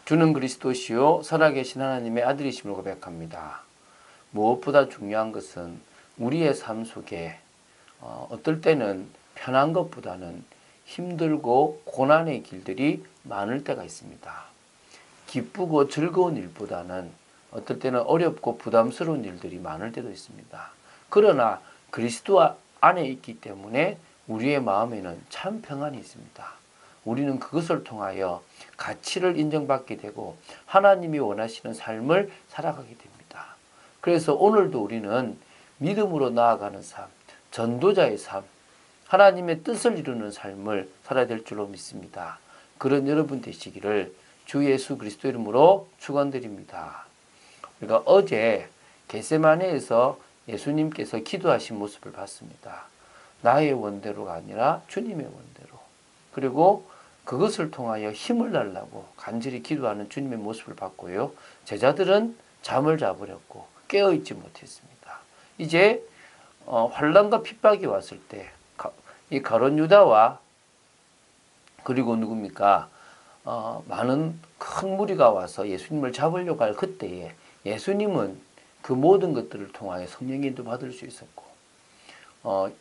주는 그리스도시요 살아계신 하나님의 아들이심을 고백합니다. 무엇보다 중요한 것은 우리의 삶 속에 어떨 때는 편한 것보다는 힘들고 고난의 길들이 많을 때가 있습니다. 기쁘고 즐거운 일보다는 어떨 때는 어렵고 부담스러운 일들이 많을 때도 있습니다. 그러나 그리스도 안에 있기 때문에 우리의 마음에는 참 평안이 있습니다. 우리는 그것을 통하여 가치를 인정받게 되고 하나님이 원하시는 삶을 살아가게 됩니다. 그래서 오늘도 우리는 믿음으로 나아가는 삶, 전도자의 삶, 하나님의 뜻을 이루는 삶을 살아야 될 줄로 믿습니다. 그런 여러분 되시기를 주 예수 그리스도 이름으로 축원드립니다. 우리가 어제 겟세마네에서 예수님께서 기도하신 모습을 봤습니다. 나의 원대로가 아니라 주님의 원대로. 그리고 그것을 통하여 힘을 달라고 간절히 기도하는 주님의 모습을 봤고요. 제자들은 잠을 자버렸고 깨어있지 못했습니다. 이제 환난과 핍박이 왔을 때 이 가룟 유다와 그리고 누굽니까? 많은 큰 무리가 와서 예수님을 잡으려고 할 그때에 예수님은 그 모든 것들을 통하여 성령의 인도 받을 수 있었고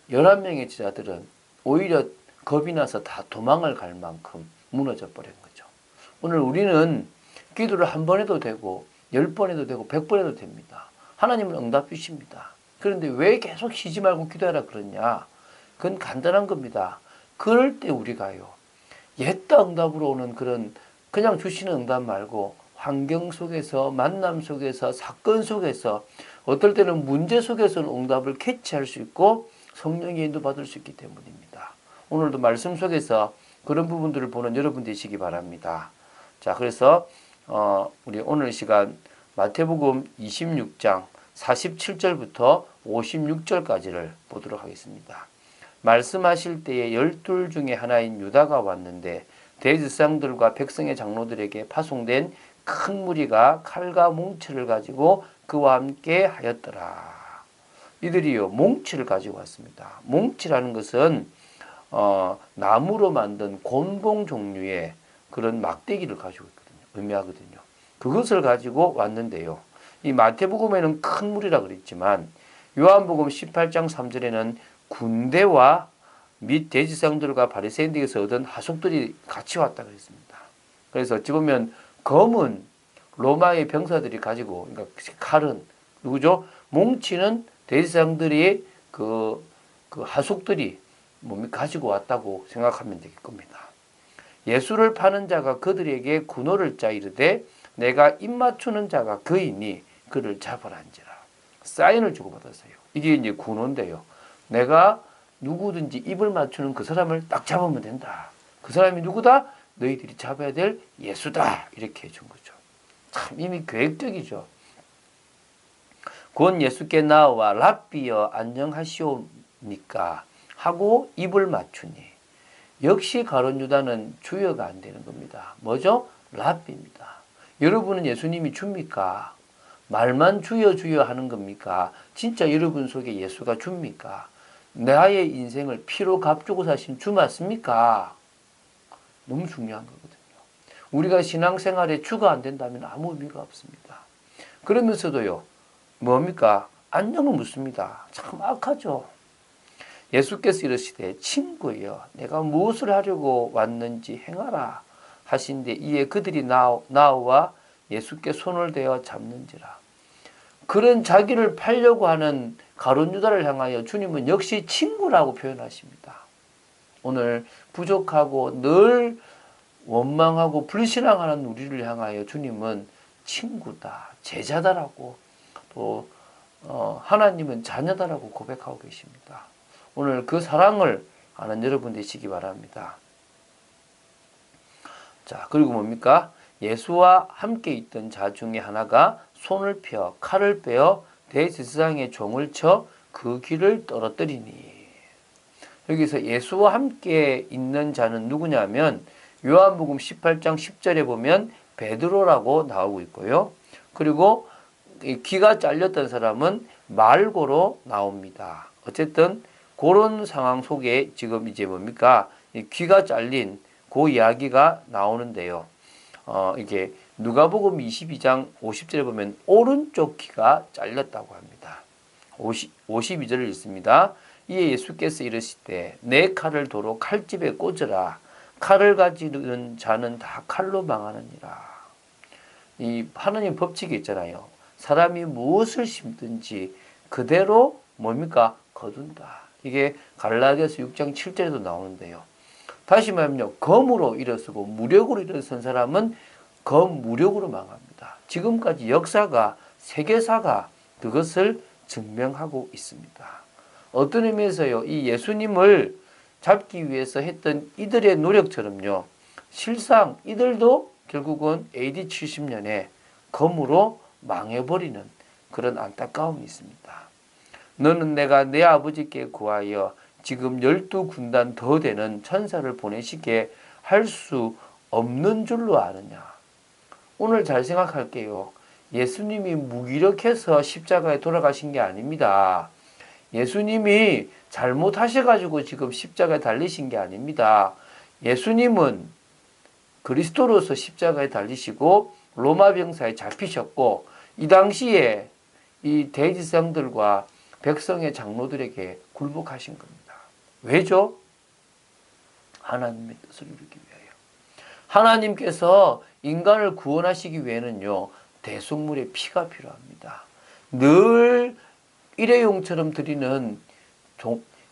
11명의 제자들은 오히려 겁이 나서 다 도망을 갈 만큼 무너져 버린 거죠. 오늘 우리는 기도를 한 번 해도 되고 10번 해도 되고 100번 해도 됩니다. 하나님은 응답 주십니다. 그런데 왜 계속 쉬지 말고 기도하라 그러냐? 그건 간단한 겁니다. 그럴 때 우리가요. 옛다 응답으로 오는 그런 그냥 주시는 응답 말고 환경 속에서 만남 속에서 사건 속에서 어떨 때는 문제 속에서는 응답을 캐치할 수 있고 성령의 인도 받을 수 있기 때문입니다. 오늘도 말씀 속에서 그런 부분들을 보는 여러분 되시기 바랍니다. 자, 그래서 우리 오늘 시간 마태복음 26장 47절부터 56절까지를 보도록 하겠습니다. 말씀하실 때에 12 중에 하나인 유다가 왔는데 대제사장들과 백성의 장로들에게 파송된 큰 무리가 칼과 몽치를 가지고 그와 함께 하였더라. 이들이요 몽치를 가지고 왔습니다. 몽치라는 것은 나무로 만든 곤봉 종류의 그런 막대기를 가지고 있거든요. 의미하거든요. 그것을 가지고 왔는데요. 이 마태복음에는 큰 무리라 그랬지만 요한복음 18장 3절에는 군대와 및 대제사장들과 바리새인들에게서 얻은 하속들이 같이 왔다 그랬습니다. 그래서 어찌 보면 검은 로마의 병사들이 가지고, 그러니까 칼은 누구죠? 몽치는 대제사장들이 그 하속들이 가지고 왔다고 생각하면 될 겁니다. 예수를 파는 자가 그들에게 군호를 짜 이르되 내가 입 맞추는 자가 그이니 그를 잡으란지라. 사인을 주고받았어요. 이게 이제 군호인데요. 내가 누구든지 입을 맞추는 그 사람을 딱 잡으면 된다. 그 사람이 누구다? 너희들이 잡아야 될 예수다. 이렇게 해준 거죠. 참 이미 계획적이죠. 곧 예수께 나와 랍비여 안녕하시오니까 하고 입을 맞추니 역시 가룟 유다는 주여가 안 되는 겁니다. 뭐죠? 랍비입니다. 여러분은 예수님이 줍니까? 말만 주여 주여 하는 겁니까? 진짜 여러분 속에 예수가 줍니까? 나의 인생을 피로 값주고 사신 주 맞습니까? 너무 중요한 거거든요. 우리가 신앙생활에 주가 안 된다면 아무 의미가 없습니다. 그러면서도요. 뭡니까? 안녕을 묻습니다. 참 악하죠. 예수께서 이르시되 친구여 내가 무엇을 하려고 왔는지 행하라 하신데 이에 그들이 나와 예수께 손을 대어 잡는지라. 그런 자기를 팔려고 하는 가룟 유다를 향하여 주님은 역시 친구라고 표현하십니다. 오늘 부족하고 늘 원망하고 불신앙하는 우리를 향하여 주님은 친구다, 제자다라고 또 하나님은 자녀다라고 고백하고 계십니다. 오늘 그 사랑을 아는 여러분 되시기 바랍니다. 자, 그리고 뭡니까? 예수와 함께 있던 자 중에 하나가 손을 펴 칼을 빼어 대제사장의 종을 쳐 그 귀를 떨어뜨리니. 여기서 예수와 함께 있는 자는 누구냐면 요한복음 18장 10절에 보면 베드로라고 나오고 있고요. 그리고 귀가 잘렸던 사람은 말고로 나옵니다. 어쨌든 그런 상황 속에 지금 이제 뭡니까? 귀가 잘린 그 이야기가 나오는데요. 이게 누가복음 22장 50절에 보면 오른쪽 귀가 잘렸다고 합니다. 52절을 읽습니다. 이에 예수께서 이르시되 내 칼을 도로 칼집에 꽂으라. 칼을 가지는 자는 다 칼로 망하느니라. 이 하나님 법칙이 있잖아요. 사람이 무엇을 심든지 그대로 뭡니까? 거둔다. 이게 갈라디아서 6장 7절에도 나오는데요. 다시 말하면요. 검으로 일어서고 무력으로 일어선 사람은 무력으로 망합니다. 지금까지 역사가 세계사가 그것을 증명하고 있습니다. 어떤 의미에서요. 이 예수님을 잡기 위해서 했던 이들의 노력처럼요. 실상 이들도 결국은 AD 70년에 검으로 망해버리는 그런 안타까움이 있습니다. 너는 내가 내 아버지께 구하여 지금 12군단 더 되는 천사를 보내시게 할 수 없는 줄로 아느냐. 오늘 잘 생각할게요. 예수님이 무기력해서 십자가에 돌아가신 게 아닙니다. 예수님이 잘못하셔가지고 지금 십자가에 달리신 게 아닙니다. 예수님은 그리스도로서 십자가에 달리시고 로마 병사에 잡히셨고 이 당시에 이 대지상들과 백성의 장로들에게 굴복하신 겁니다. 왜죠? 하나님의 뜻을 이루기 위하여. 하나님께서 인간을 구원하시기 위해는요. 대속물의 피가 필요합니다. 늘 일회용처럼 드리는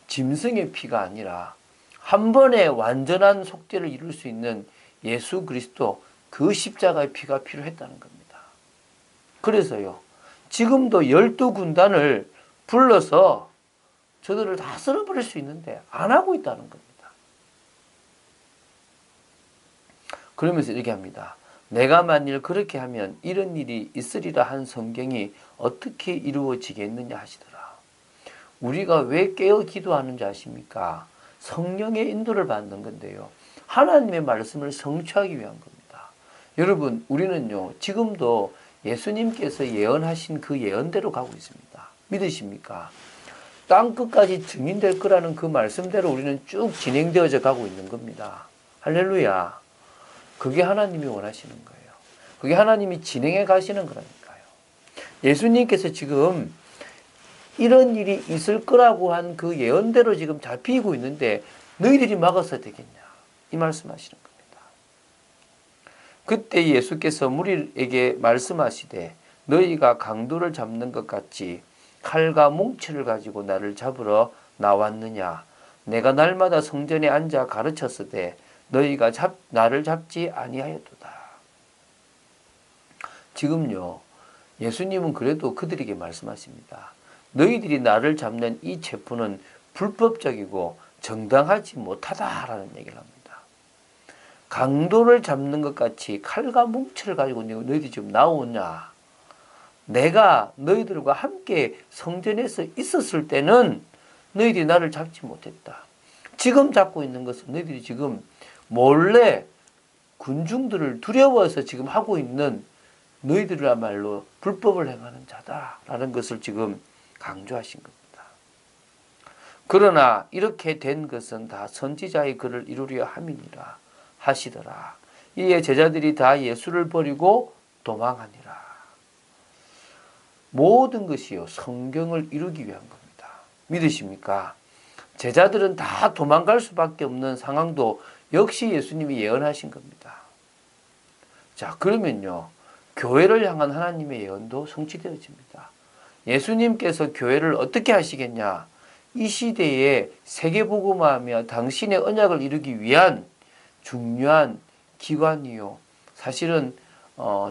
짐승의 피가 아니라 한 번에 완전한 속죄를 이룰 수 있는 예수 그리스도 그 십자가의 피가 필요했다는 겁니다. 그래서요. 지금도 12군단을 불러서 저들을 다 쓸어버릴 수 있는데 안 하고 있다는 겁니다. 그러면서 이렇게 합니다. 내가 만일 그렇게 하면 이런 일이 있으리라 한 성경이 어떻게 이루어지겠느냐 하시더라. 우리가 왜 깨어 기도하는지 아십니까? 성령의 인도를 받는 건데요. 하나님의 말씀을 성취하기 위한 겁니다. 여러분, 우리는요, 지금도 예수님께서 예언하신 그 예언대로 가고 있습니다. 믿으십니까? 땅끝까지 증인될 거라는 그 말씀대로 우리는 쭉 진행되어져 가고 있는 겁니다. 할렐루야. 그게 하나님이 원하시는 거예요. 그게 하나님이 진행해 가시는 거라니까요. 예수님께서 지금 이런 일이 있을 거라고 한 그 예언대로 지금 잡히고 있는데 너희들이 막아서 되겠냐? 이 말씀하시는 겁니다. 그때 예수께서 무리에게 말씀하시되 너희가 강도를 잡는 것 같이 칼과 뭉치를 가지고 나를 잡으러 나왔느냐? 내가 날마다 성전에 앉아 가르쳤으되 너희가 나를 잡지 아니하였도다. 지금요. 예수님은 그래도 그들에게 말씀하십니다. 너희들이 나를 잡는 이 체포는 불법적이고 정당하지 못하다라는 얘기를 합니다. 강도를 잡는 것 같이 칼과 뭉치를 가지고 너희들이 지금 나오냐? 내가 너희들과 함께 성전에서 있었을 때는 너희들이 나를 잡지 못했다. 지금 잡고 있는 것은 너희들이 지금 몰래 군중들을 두려워해서 지금 하고 있는 너희들이야말로 불법을 행하는 자다라는 것을 지금 강조하신 겁니다. 그러나 이렇게 된 것은 다 선지자의 글을 이루려 함이니라 하시더라. 이에 제자들이 다 예수를 버리고 도망하니라. 모든 것이요 성경을 이루기 위한 겁니다. 믿으십니까? 제자들은 다 도망갈 수밖에 없는 상황도 역시 예수님이 예언하신 겁니다. 자, 그러면요. 교회를 향한 하나님의 예언도 성취되어집니다. 예수님께서 교회를 어떻게 하시겠냐? 이 시대에 세계복음화하며 당신의 언약을 이루기 위한 중요한 기관이요. 사실은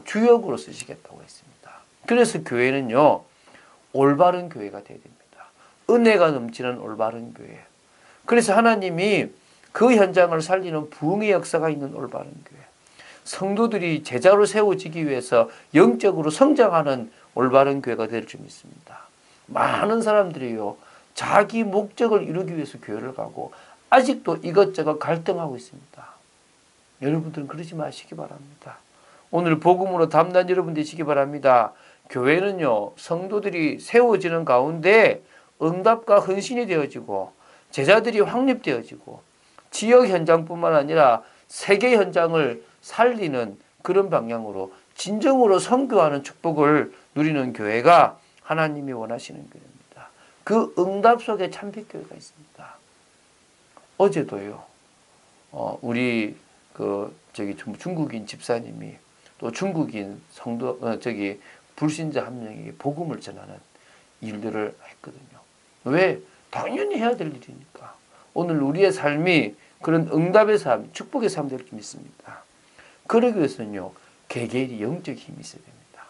주역으로 쓰시겠다고 했습니다. 그래서 교회는요. 올바른 교회가 되어야 됩니다. 은혜가 넘치는 올바른 교회. 그래서 하나님이 그 현장을 살리는 부흥의 역사가 있는 올바른 교회. 성도들이 제자로 세워지기 위해서 영적으로 성장하는 올바른 교회가 될 줄 믿습니다. 많은 사람들이요. 자기 목적을 이루기 위해서 교회를 가고 아직도 이것저것 갈등하고 있습니다. 여러분들은 그러지 마시기 바랍니다. 오늘 복음으로 담난 여러분 되시기 바랍니다. 교회는요. 성도들이 세워지는 가운데 응답과 헌신이 되어지고 제자들이 확립되어지고 지역 현장뿐만 아니라 세계 현장을 살리는 그런 방향으로 진정으로 선교하는 축복을 누리는 교회가 하나님이 원하시는 교회입니다. 그 응답 속에 참빛교회가 있습니다. 어제도요. 우리 중국인 집사님이 또 중국인 성도 불신자 한 명에게 복음을 전하는 일들을 했거든요. 왜? 당연히 해야 될 일이니까. 오늘 우리의 삶이 그런 응답의 삶, 축복의 삶 될 줄 믿습니다. 그러기 위해서는요, 개개인이 영적 힘이 있어야 됩니다.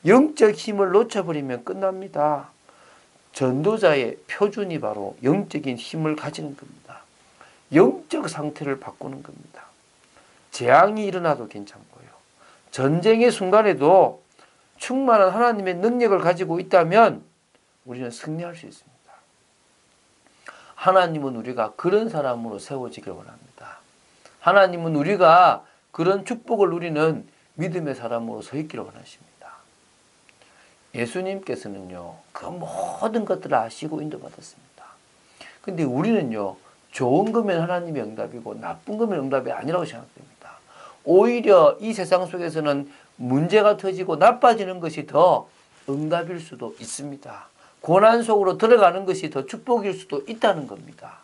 영적 힘을 놓쳐버리면 끝납니다. 전도자의 표준이 바로 영적인 힘을 가지는 겁니다. 영적 상태를 바꾸는 겁니다. 재앙이 일어나도 괜찮고요. 전쟁의 순간에도 충만한 하나님의 능력을 가지고 있다면 우리는 승리할 수 있습니다. 하나님은 우리가 그런 사람으로 세워지길 원합니다. 하나님은 우리가 그런 축복을 누리는 믿음의 사람으로 서 있기를 원하십니다. 예수님께서는요, 그 모든 것들을 아시고 인도받았습니다. 근데 우리는요, 좋은 거면 하나님의 응답이고 나쁜 거면 응답이 아니라고 생각됩니다. 오히려 이 세상 속에서는 문제가 터지고 나빠지는 것이 더 응답일 수도 있습니다. 고난 속으로 들어가는 것이 더 축복일 수도 있다는 겁니다.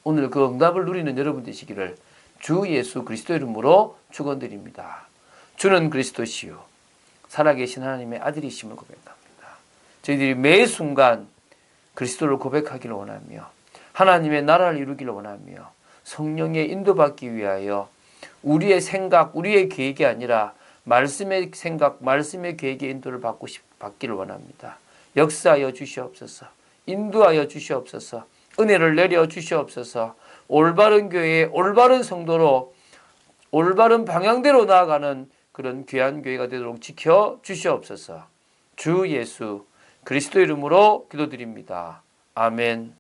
오늘 그 응답을 누리는 여러분 되시기를 주 예수 그리스도 이름으로 축원드립니다. 주는 그리스도시요 살아계신 하나님의 아들이심을 고백합니다. 저희들이 매 순간 그리스도를 고백하기를 원하며 하나님의 나라를 이루기를 원하며 성령의 인도받기 위하여 우리의 생각, 우리의 계획이 아니라 말씀의 생각, 말씀의 계획의 인도를 받기를 원합니다. 역사하여 주시옵소서. 인도하여 주시옵소서. 은혜를 내려 주시옵소서. 올바른 교회에 올바른 성도로 올바른 방향대로 나아가는 그런 귀한 교회가 되도록 지켜 주시옵소서. 주 예수 그리스도 이름으로 기도드립니다. 아멘.